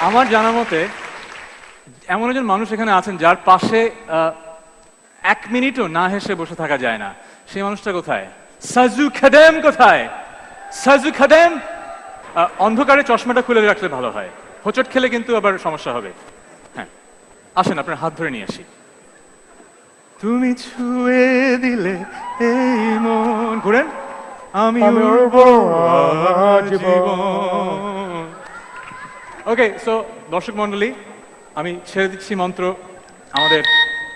আমার জানা মতে এমন একজন মানুষ এখানে আছেন যার পাশে 1 মিনিটও না হেসে বসে থাকা যায় না। সেই মানুষটা কোথায়? সাজু খাদেম কোথায়? সাজু খাদেম। অন্ধকারে চশমাটা খুলে রাখলে ভালো হয়, হোঁচট খেলে কিন্তু আবার সমস্যা হবে। হ্যাঁ, আসেন আপনার হাত ধরে নিয়ে আসি। তুমি ছুঁয়ে দিলে এই মন, ঘুরেন। আমি জীবন। ওকে, সো দর্শক মন্ডলী, আমি ছেড়ে দিচ্ছি মন্ত্র। আমাদের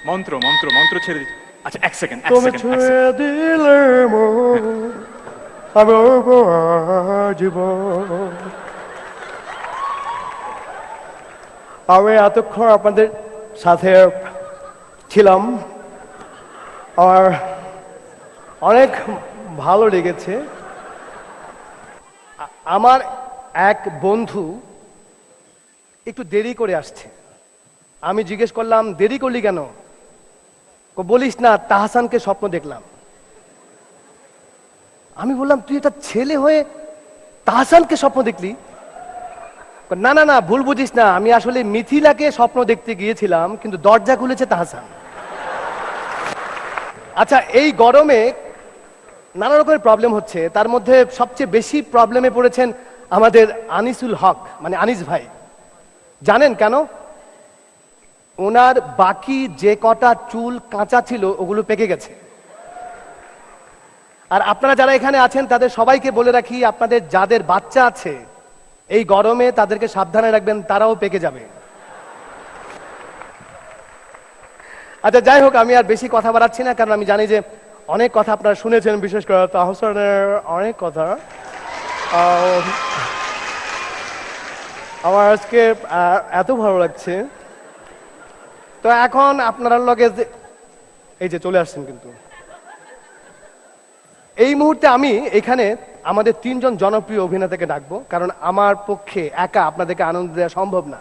মন্ত্র মন্ত্র মন্ত্র ছেড়ে দিচ্ছি। আচ্ছা, এক সেকেন্ড। আমি এতক্ষণ আপনাদের সাথে ছিলাম, আমার অনেক ভালো লেগেছে। আমার এক বন্ধু একটু দেরি করে আসছে। আমি জিজ্ঞেস করলাম, দেরি করলি কেন? বলিস না, তাহসানকে স্বপ্ন দেখলাম। আমি বললাম, তুই এটা ছেলে হয়ে তাহসানকে স্বপ্ন দেখলি? না না না, ভুল বুঝিস না, আমি আসলে মিথিলাকে স্বপ্ন দেখতে গিয়েছিলাম, কিন্তু দরজা খুলেছে তাহসান। আচ্ছা, এই গরমে নানা রকমের প্রবলেম হচ্ছে, তার মধ্যে সবচেয়ে বেশি প্রবলেমে পড়েছেন আমাদের আনিসুল হক, মানে আনিস ভাই। জানেন কেন? ওনার বাকি যে কটা চুল কাঁচা ছিল ওগুলো পেকে গেছে। আর আপনারা যারা এখানে আছেন তাদের সবাইকে বলে রাখি, আপনাদের যাদের বাচ্চা আছে এই গরমে তাদেরকে সাবধানে রাখবেন, তারাও পেকে যাবে। আচ্ছা, যাই হোক, আমি আর বেশি কথা বাড়াচ্ছি না, কারণ আমি জানি যে অনেক কথা আপনারা শুনেছেন, বিশেষ করে তাহসানের অনেক কথা। আমার আজকে এত ভালো লাগছে। তো এখন আপনারা লগে এই যে চলে আসছেন, কিন্তু এই মুহূর্তে আমি এখানে আমাদের 3 জন জনপ্রিয় অভিনেতাকে ডাকবো, কারণ আমার পক্ষে একা আপনাদেরকে আনন্দ দেওয়া সম্ভব না।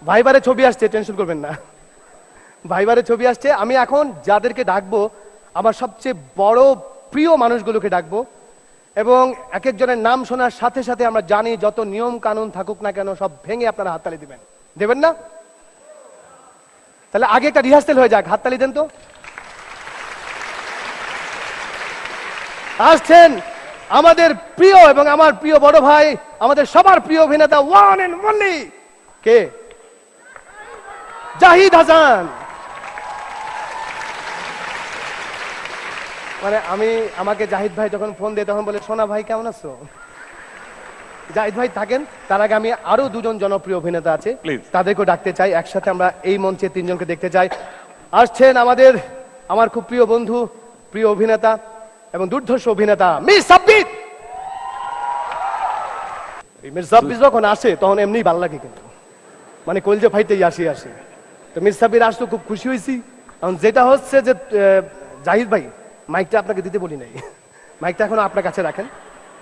ভাইবারে ছবি আসছে, টেনশন করবেন না, ভাইবারে ছবি আসছে। আমি এখন যাদেরকে ডাকবো, আমার সবচেয়ে বড় প্রিয় মানুষগুলোকে ডাকবো, এবং এক একজনের নাম শোনার সাথে সাথে আমরা জানি যত নিয়ম কানুন থাকুক না কেন সব ভেঙে আপনারা হাততালি দিবেন। দেবেন না? তাহলে আগে একটা রিহার্সেল হয়ে যাক, হাততালি দেন তো। আসছেন আমাদের প্রিয় এবং আমার প্রিয় বড় ভাই, আমাদের সবার প্রিয় অভিনেতা, ওয়ান এন্ড অনলি, কে? জাহিদ হাসান। মানে আমাকে জাহিদ ভাই যখন ফোন দেয় তখন বলে, সোনা ভাই কেমন আছো? জাহিদ ভাই থাকেন, তার আগে আমি আরো 2 জন জনপ্রিয় অভিনেতা আছে, তাদেরকে ডাকতে চাই। একসাথে আমরা এই মঞ্চে 3 জনকে দেখতে চাই। আসছেন আমার খুব প্রিয় বন্ধু, প্রিয় অভিনেতা এবং দুর্ধর্ষ অভিনেতা মির সাব্বির। মির সাব্বির যখন আসে তখন এমনি ভালো লাগে, কিন্তু মানে কলজে ফাইতেই আসে। তো মির সাব্বির আসতো, খুব খুশি হয়েছি। এখন যেটা হচ্ছে যে জাহিদ ভাই, মাইকটা আপনাকে দিতে বলি নাই, মাইকটা এখন আপনার কাছে রাখেন।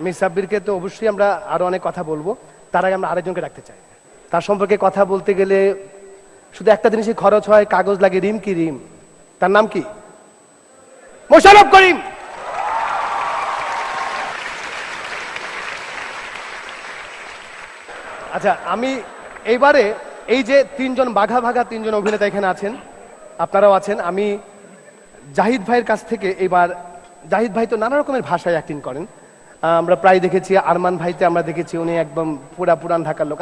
মির সাব্বিরকে তো অবশ্যই আমরা আরো অনেক কথা বলবো, তার আগে আমরা আরেকজনকে রাখতে চাই। তার সম্পর্কে কথা বলতে গেলে শুধু একটা জিনিসই খরচ হয়, কাগজ লাগে। রিম কি রিম? তার নাম কি? মোশাররফ করিম। আচ্ছা, আমি এইবারে এই যে 3 জন বাঘা ভাগা 3 জন অভিনেতা এখানে আছেন, আপনারাও আছেন, আমি জাহিদ ভাইয়ের কাছ থেকে এবার, জাহিদ ভাই তো নানা রকমের ভাষায় অ্যাক্টিং করেন, আমরা প্রায় দেখেছি। আরমান ভাইতে আমরা দেখেছি, উনি একদম পুরান ঢাকার লোক।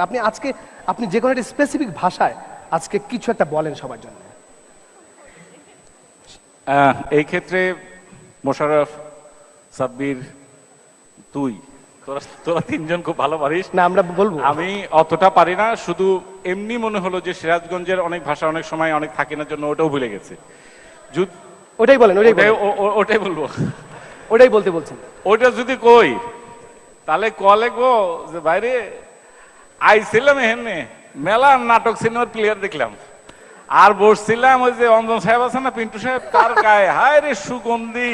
আপনি যে কোনো একটা স্পেসিফিক ভাষায় আজকে কিছু একটা বলেন সবার জন্য। এই ক্ষেত্রে মোশাররফ, সাব্বির, তোরা 3 জন খুব ভালো পারিস না, আমরা বলবো। আমি অতটা পারি না, শুধু এমনি মনে হলো যে সিরাজগঞ্জের অনেক ভাষা অনেক সময় অনেক থাকে না, জন্য ওটাও ভুলে গেছে। ওটাই বলেন, ওটাই বলবো, ওটাই বলতে বলছেন। ওটা যদি কই তাহলে কলে গো যে বাইরে আইছিলাম, এখানে মেলা নাটক সিনেমার প্লেয়ার দেখলাম, আর বসছিলাম ওই যে অঞ্জন সাহেব আছে না, পিন্টু সাহেব, তার গায়ে হায় রে সুগন্ধি,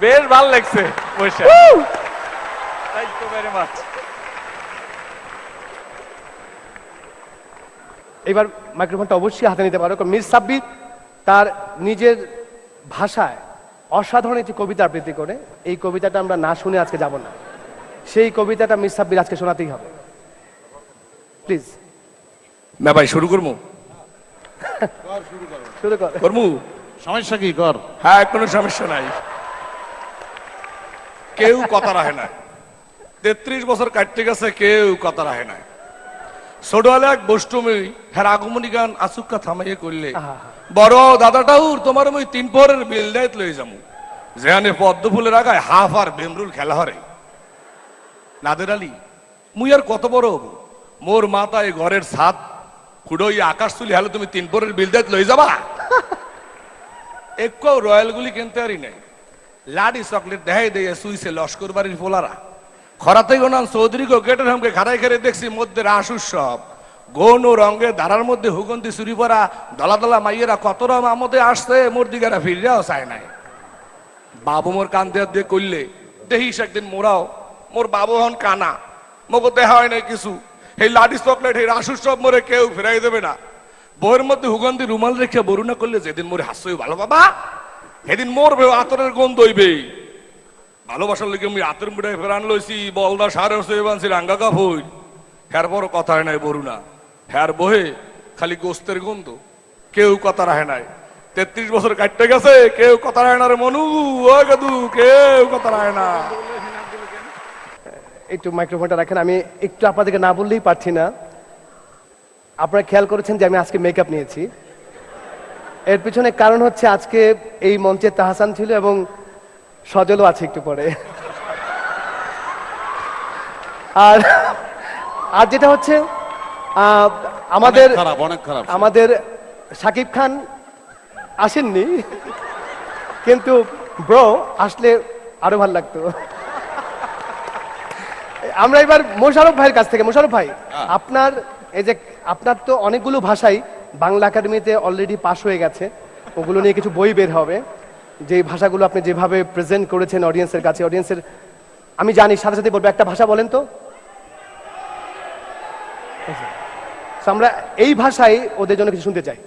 বেশ ভালো লাগছে বসে। Thank you very much. এবার মাইক্রোফোনটা অবশ্যই হাতে নিতে পারো। মির সাব্বির তার নিজের ভাষায় অসাধারণ একটি কবিতা আবৃত্তি করে, এই কবিতাটা আমরা না শুনে আজকে যাব না। সেই কবিতাটা মিস সাব্বির আজকে শোনাতেই হবে, প্লিজ। না ভাই শুরু করবো? শুরু কর। করবো? সমস্যা কি কর? হ্যাঁ, কোনো সমস্যা নাই। কেউ কথা রাখে না, 33 বছর কাটতে গেছে, কেউ কথা রাখে না। ছোটবেলা এক বষ্টমী হ্যাঁ আগমনী গান আসুক্কা থামাইয়ে করলে বড় দাদাটাও তোমার ওই 3 পরের বিল দায়িত্ব লই যাবো, যেখানে পদ্ম ফুলের আগায় হাফ আর বেমরুল খেলা হরে। নাদের আলী, মুই আর কত বড় হবো, মোর মাথায় ঘরের ছাদ খুড়ই আকাশ তুলি হলে তুমি 3 পরের বিল দায়িত্ব লই যাবা? একটু রয়্যাল গুলি কিনতে পারি নাই, লাডি চকলেট দেখাই দিয়ে সুইসে লস্কর বাড়ির ফোলারা খরাতে গোনান চৌধুরী গো গেটের হামকে খাড়াই খেড়ে দেখছি মধ্যে রাস উৎসব, গৌন ও রঙের ধারার মধ্যে হুগন্তি চুরি পরা দলা দলা মাইয়েরা কত রম আমদে আসছে, মোর দিগারা ফিরিয়াও চায় নাই। বাবু মোর কান দেওয়ার দিয়ে করলে দেখিস একদিন মোরাও, মোর বাবু হন কানা, মোকে দেখা হয় নাই কিছু। এই লাডি চকলেট এই রাস উৎসব মোরে কেউ ফেরাই দেবে না। বইয়ের মধ্যে হুগন্তি রুমাল রেখে বরুণা করলে যেদিন মোরে হাসই ভালো বাবা, সেদিন মোর আতরের গন্ধ হইবে। ভালোবাসার লেগে আমি আতর মুঠাই ফেরান লইছি, বলদা সার বানছি রাঙ্গা কাপড়, হ্যার বড় কথা হয় নাই বরুণা, হ্যার বহে খালি গোস্তের গন্ধ, কেউ কথা রাখে নাই। 33 বছর কাটতে গেছে, কেউ কথা রাখে না রে মনু, ও গাদু, কেউ কথা রাখে না। একটু মাইক্রোফোনটা রাখেন, আমি একটু আপনাদেরকে না বললেই পারছি না। আপনারা খেয়াল করেছেন যে আমি আজকে মেকআপ নিয়েছি, এর পিছনে কারণ হচ্ছে আজকে এই মঞ্চে তাহসান ছিল এবং সজলও আছে একটু পরে। আর আর যেটা হচ্ছে আমাদের খারাপ, অনেক খারাপ। আমাদের শাকিব খান আসেননি, কিন্তু ব্রো আসলে আরো ভালো লাগতো। আমরা এবার মোশাররফ ভাইয়ের কাছ থেকে, মোশাররফ ভাই আপনার এই যে আপনার তো অনেকগুলো ভাষাই বাংলা একাডেমিতে অলরেডি পাস হয়ে গেছে, ওগুলো নিয়ে কিছু বই বের হবে, যে ভাষাগুলো আপনি যেভাবে প্রেজেন্ট করেছেন অডিয়েন্সের কাছে, অডিয়েন্সের আমি জানি সাথে সাথে বলবো একটা ভাষা বলেন তো। So, আমরা এই ভাষায় ওদের জন্য কিছু শুনতে চাই।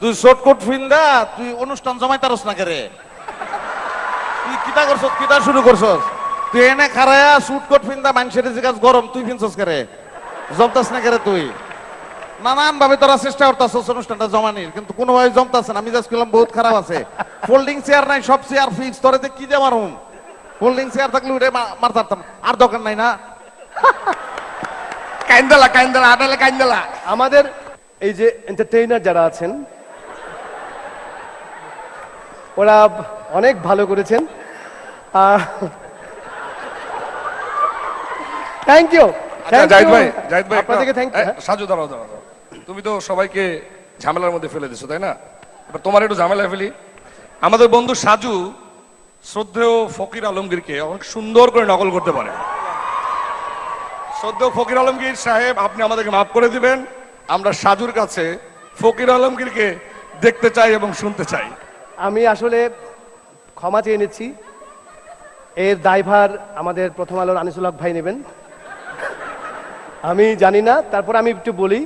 তুই শর্টকট ফিন্দা তুই অনুষ্ঠান জমাই তারস না কেরে, তুই কিতা করছস, কিতা শুরু করছস? তুই এনে খারায়া শুটকট ফিন্দা মানুষের জিগাস গরম, তুই ফিনছস কেরে, জমতাস না কেরে? তুই নানান ভাবে তোরা চেষ্টা করতাছস অনুষ্ঠানটা জমানির, কিন্তু কোনোভাবে জমতাছ না। আমি জাস্ট করলাম বহুত খারাপ আছে, ফোল্ডিং চেয়ার নাই, সব চেয়ার ফিক্স, তোরে কি দিয়ে মারুম? ফোল্ডিং চেয়ার থাকলে উঠে মারতাম, আর দরকার নাই না। কাইন্দালা কাইন্দালা আটালে কাইন্দালা। আমাদের এই যে এন্টারটেইনার যারা আছেন ওরা অনেক ভালো করেছেন, থ্যাংক ইউ। জাহিদ ভাই, জাহিদ ভাই, আপনাদেরকে থ্যাংক ইউ। সাজু দাঁড়াও দাঁড়াও দাঁড়াও। তুমি তো সবাইকে ঝামেলার মধ্যে ফেলে দিছো, তাই না? এবার তোমার একটু ঝামেলায় ফেলি। আমাদের বন্ধু সাজু শ্রদ্ধেয় ফকির আলমগীরকে অনেক সুন্দর করে নকল করতে পারে। শ্রদ্ধেয় ফকির আলমগীর সাহেব, আপনি আমাদেরকে মাফ করে দিবেন, আমরা সাজুর কাছে ফকির আলমগীরকে দেখতে চাই এবং শুনতে চাই। আমি আসলে ক্ষমা চেয়ে নিচ্ছি, এর দায়ভার আমাদের প্রথম আলোর আনিসুল হক ভাই নেবেন, আমি জানি না। তারপর আমি একটু বলি,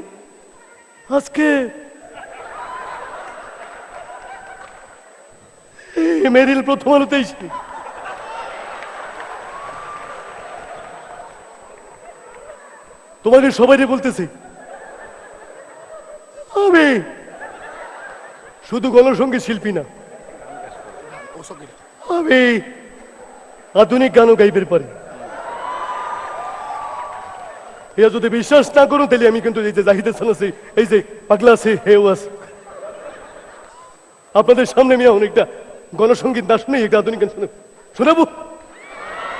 আজকে মেরিল প্রথম আলোতে এসে তোমাদের সবাই বলতেছি, আমি শুধু গণসঙ্গীত শিল্পী না, আমি আধুনিক গানও গাইবের পারি। এরা যদি বিশ্বাস না করুন তাহলে আমি কিন্তু এই যে জাহিদ হাসান আছে, এই যে পাগলা আছে, হেউ আছে, আপনাদের সামনে আমি অনেকটা গণসঙ্গীত না শুনে একটা আধুনিক গান শোনাবো।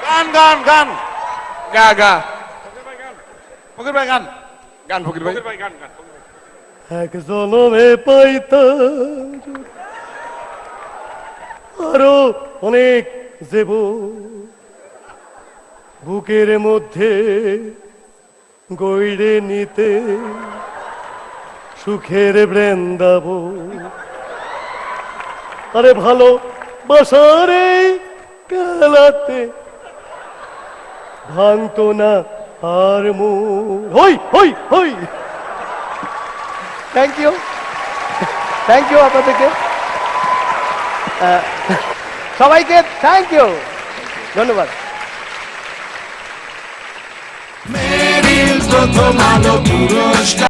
গান গান গান গা গা ফকির ভাই গান, গান ফকির ভাই। এক জনমে পাইতাম আরো অনেক যেব, বুকের মধ্যে গইড়ে নিতে সুখের বৃন্দাব, আরে ভালো বাসারে খেলাতে ভাঙতো না আর মন। হই হই হই। থ্যাংক ইউ, থ্যাংক ইউ আপনাদেরকে সবাইকে, থ্যাংক ইউ, ধন্যবাদ। মেরিল প্রথম আলো পুরস্কার